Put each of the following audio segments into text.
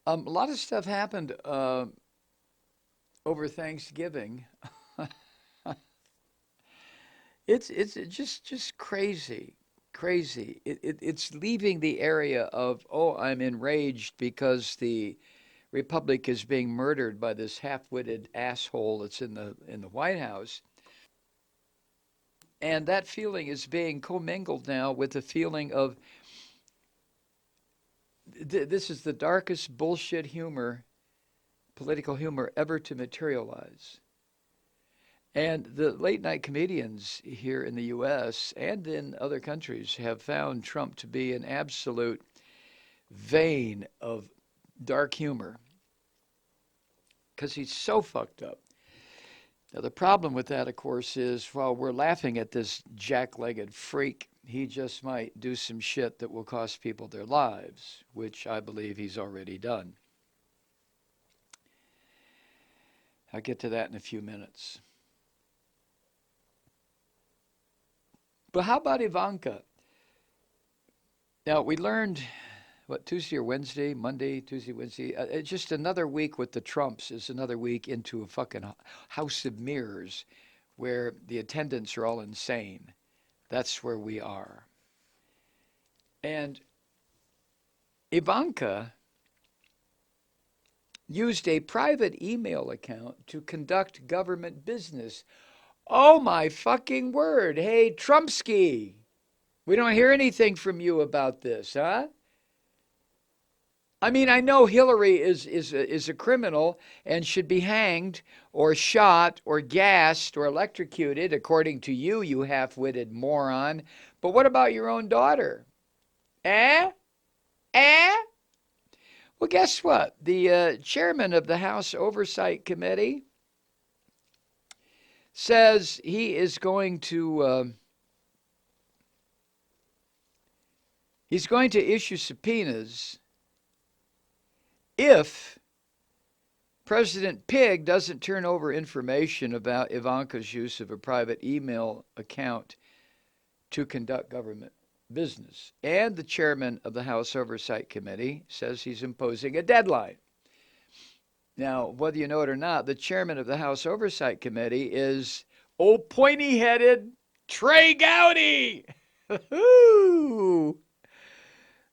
A lot of stuff happened over Thanksgiving. It's just crazy, crazy. It's leaving the area of, oh, I'm enraged because the republic is being murdered by this half-witted asshole that's in the White House. And that feeling is being commingled now with the feeling of this is the darkest bullshit humor, political humor ever to materialize. And the late night comedians here in the US and in other countries have found Trump to be an absolute vein of dark humor because he's so fucked up. Now, the problem with that, of course, is while we're laughing at this jack-legged freak, he just might do some shit that will cost people their lives, which I believe he's already done. I'll get to that in a few minutes. But how about Ivanka? Now, we learned, what, Tuesday or Wednesday, Monday, Tuesday, Wednesday, just another week with the Trumps is another week into a fucking house of mirrors where the attendants are all insane. That's where we are. And Ivanka used a private email account to conduct government business. Oh my fucking word. Hey, Trumpsky, we don't hear anything from you about this, huh? I mean, I know Hillary is a criminal and should be hanged or shot or gassed or electrocuted, according to you, you half-witted moron. But what about your own daughter? Eh? Eh? Well, guess what? The chairman of the House Oversight Committee says he's going to issue subpoenas if President Pig doesn't turn over information about Ivanka's use of a private email account to conduct government business. And the chairman of the House Oversight Committee says he's imposing a deadline. Now, whether you know it or not, the chairman of the House Oversight Committee is old pointy headed Trey Gowdy.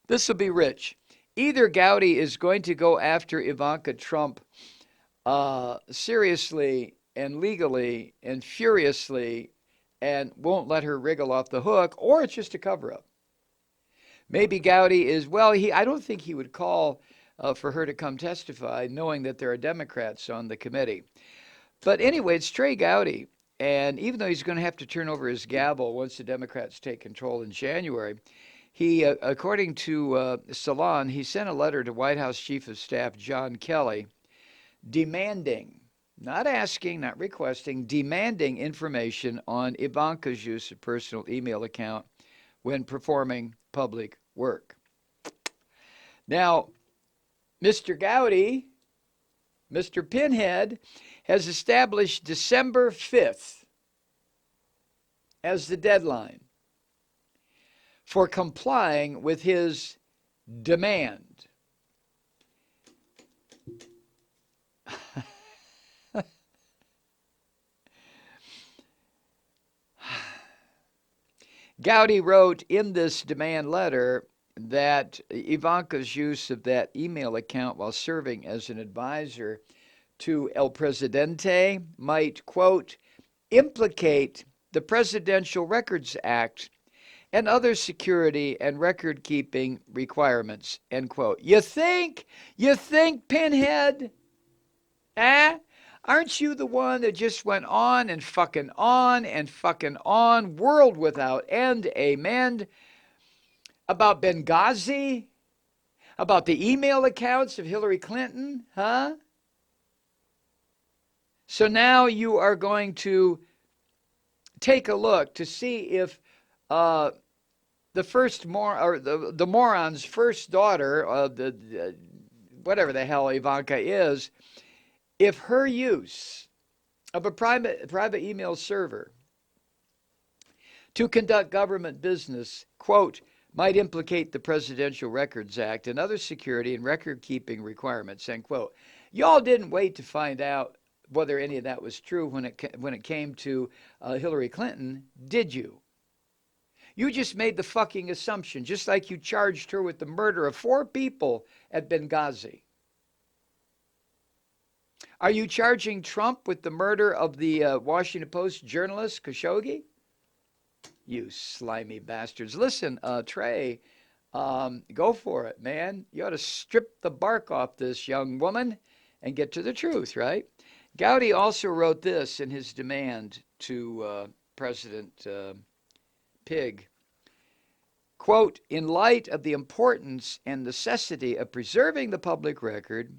This will be rich. Either Gowdy is going to go after Ivanka Trump seriously and legally and furiously and won't let her wriggle off the hook, or it's just a cover up. Maybe Gowdy is, well, I don't think he would call for her to come testify, knowing that there are Democrats on the committee. But anyway, it's Trey Gowdy. And even though he's going to have to turn over his gavel once the Democrats take control in January, he, according to Salon, he sent a letter to White House Chief of Staff John Kelly demanding, not asking, not requesting, demanding information on Ivanka's use of personal email account when performing public work. Now, Mr. Gowdy, Mr. Pinhead, has established December 5th as the deadline for complying with his demand. Gowdy wrote in this demand letter that Ivanka's use of that email account while serving as an advisor to El Presidente might, quote, implicate the Presidential Records Act and other security and record keeping requirements, end quote. You think? You think, Pinhead? Eh? Aren't you the one that just went on and fucking on, world without end, amen, about Benghazi? About the email accounts of Hillary Clinton? Huh? So now you are going to take a look to see if the the moron's first daughter, the whatever the hell Ivanka is, if her use of a private email server to conduct government business, quote, might implicate the Presidential Records Act and other security and record-keeping requirements, end quote. Y'all didn't wait to find out whether any of that was true when it came to Hillary Clinton, did you? You just made the fucking assumption, just like you charged her with the murder of 4 people at Benghazi. Are you charging Trump with the murder of the Washington Post journalist Khashoggi? You slimy bastards. Listen, Trey, go for it, man. You ought to strip the bark off this young woman and get to the truth, right? Gowdy also wrote this in his demand to President Pig. Quote, in light of the importance and necessity of preserving the public record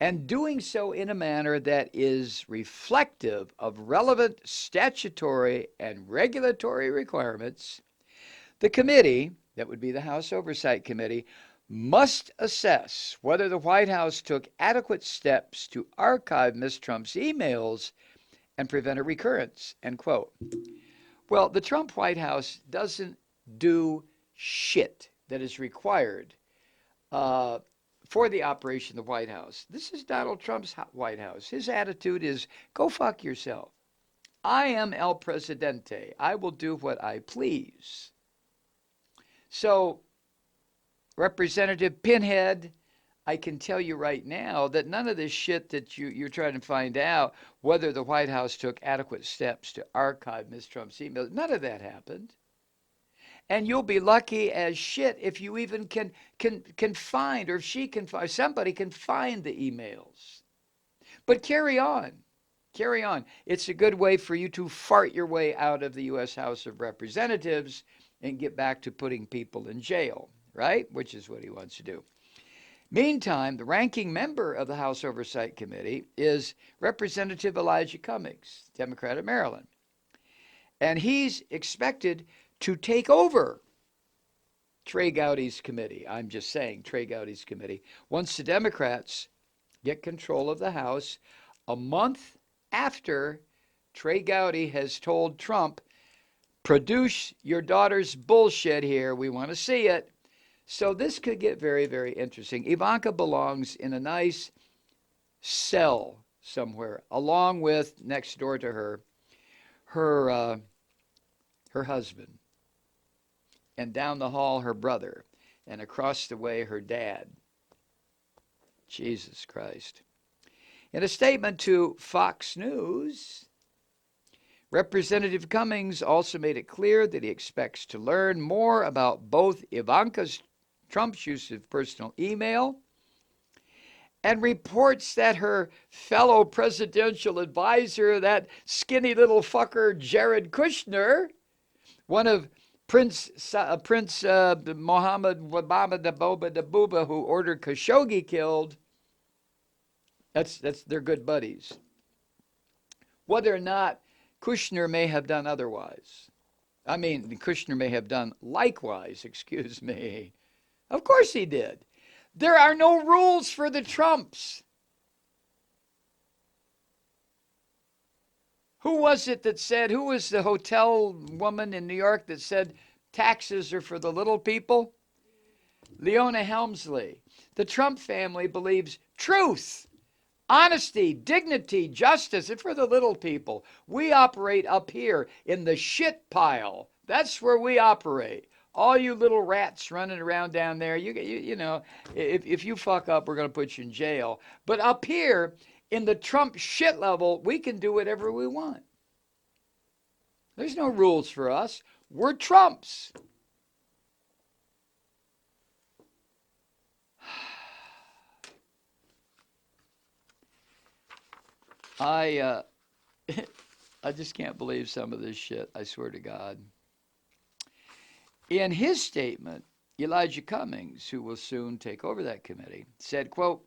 and doing so in a manner that is reflective of relevant statutory and regulatory requirements, the committee, that would be the House Oversight Committee, must assess whether the White House took adequate steps to archive Ms. Trump's emails and prevent a recurrence, end quote. Well, the Trump White House doesn't do shit that is required for the operation of the White House. This is Donald Trump's White House. His attitude is, go fuck yourself. I am El Presidente. I will do what I please. So, Representative Pinhead, I can tell you right now that none of this shit that you're trying to find out whether the White House took adequate steps to archive Ms. Trump's emails, none of that happened. And you'll be lucky as shit if you even can find, or if she can find, somebody can find the emails. But carry on. Carry on. It's a good way for you to fart your way out of the U.S. House of Representatives and get back to putting people in jail, right? Which is what he wants to do. Meantime, the ranking member of the House Oversight Committee is Representative Elijah Cummings, Democrat of Maryland. And he's expected to take over Trey Gowdy's committee. I'm just saying, Trey Gowdy's committee. Once the Democrats get control of the House, a month after Trey Gowdy has told Trump, produce your daughter's bullshit here. We want to see it. So this could get very, very interesting. Ivanka belongs in a nice cell somewhere, along with, next door to her, her husband. And down the hall, her brother. And across the way, her dad. Jesus Christ. In a statement to Fox News, Representative Cummings also made it clear that he expects to learn more about both Trump's use of personal email and reports that her fellow presidential advisor, that skinny little fucker Jared Kushner, one of Prince Mohammed Wababa Dabuba, who ordered Khashoggi killed, they're good buddies. Whether or not Kushner may have done otherwise. I mean, Kushner may have done likewise, excuse me. Of course he did. There are no rules for the Trumps. Who was it that said, who was the hotel woman in New York that said taxes are for the little people? Leona Helmsley. The Trump family believes truth, honesty, dignity, justice are for the little people. We operate up here in the shit pile. That's where we operate. All you little rats running around down there, you know, if you fuck up, we're going to put you in jail. But up here, in the Trump shit level, we can do whatever we want. There's no rules for us. We're Trumps. I just can't believe some of this shit, I swear to God. In his statement, Elijah Cummings, who will soon take over that committee, said, quote,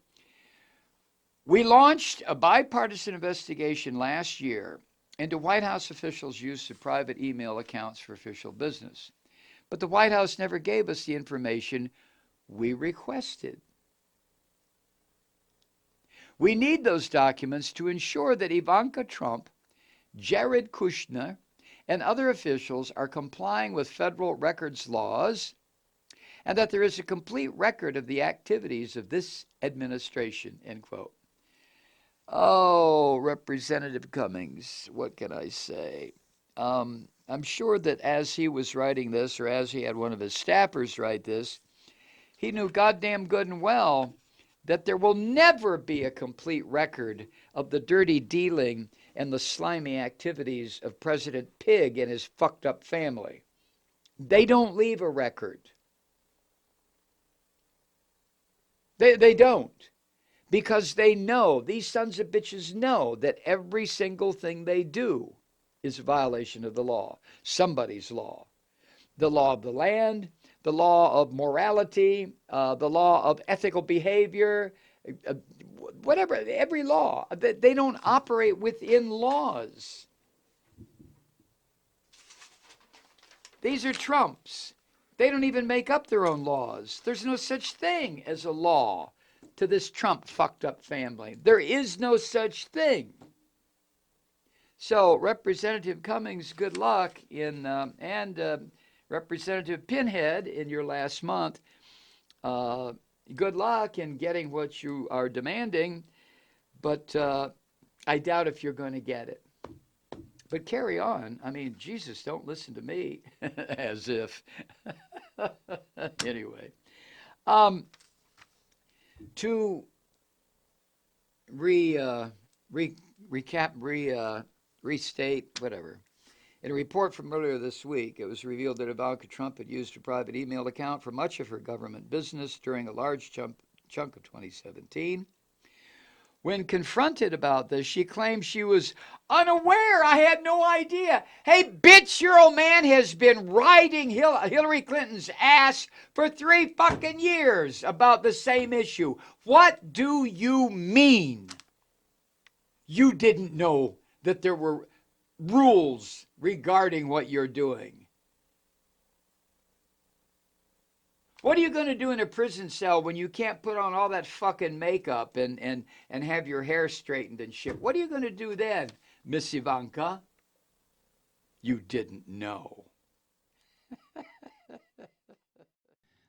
we launched a bipartisan investigation last year into White House officials' use of private email accounts for official business. But the White House never gave us the information we requested. We need those documents to ensure that Ivanka Trump, Jared Kushner, and other officials are complying with federal records laws and that there is a complete record of the activities of this administration, end quote. Oh, Representative Cummings, what can I say? I'm sure that as he was writing this, or as he had one of his staffers write this, he knew goddamn good and well that there will never be a complete record of the dirty dealing and the slimy activities of President Pig and his fucked up family. They don't leave a record. They don't. Because they know, these sons of bitches know that every single thing they do is a violation of the law, somebody's law. The law of the land, the law of morality, the law of ethical behavior, whatever, every law. They don't operate within laws. These are Trumps. They don't even make up their own laws. There's no such thing as a law to this Trump fucked up family. There is no such thing. So Representative Cummings, good luck and Representative Pinhead in your last month. Good luck in getting what you are demanding, but I doubt if you're going to get it. But carry on. I mean, Jesus, don't listen to me. As if. Anyway. To restate, whatever. In a report from earlier this week, it was revealed that Ivanka Trump had used her private email account for much of her government business during a large chunk of 2017. When confronted about this, she claimed she was unaware. I had no idea. Hey, bitch, your old man has been riding Hillary Clinton's ass for 3 fucking years about the same issue. What do you mean? You didn't know that there were rules regarding what you're doing. What are you going to do in a prison cell when you can't put on all that fucking makeup and have your hair straightened and shit? What are you going to do then, Miss Ivanka? You didn't know.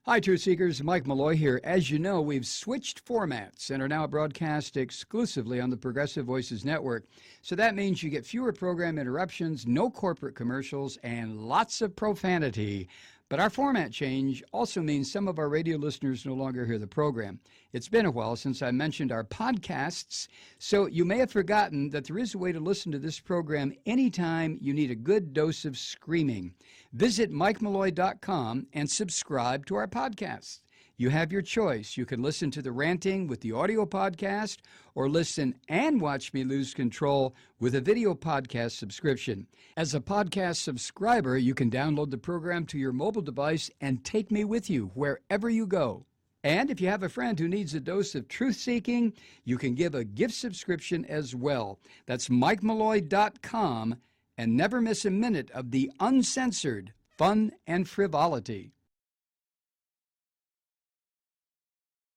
Hi, Truth Seekers. Mike Malloy here. As you know, we've switched formats and are now broadcast exclusively on the Progressive Voices Network. So that means you get fewer program interruptions, no corporate commercials, and lots of profanity. But our format change also means some of our radio listeners no longer hear the program. It's been a while since I mentioned our podcasts, so you may have forgotten that there is a way to listen to this program anytime you need a good dose of screaming. Visit MikeMalloy.com and subscribe to our podcasts. You have your choice. You can listen to the ranting with the audio podcast or listen and watch me lose control with a video podcast subscription. As a podcast subscriber, you can download the program to your mobile device and take me with you wherever you go. And if you have a friend who needs a dose of truth-seeking, you can give a gift subscription as well. That's MikeMalloy.com, and never miss a minute of the uncensored fun and frivolity.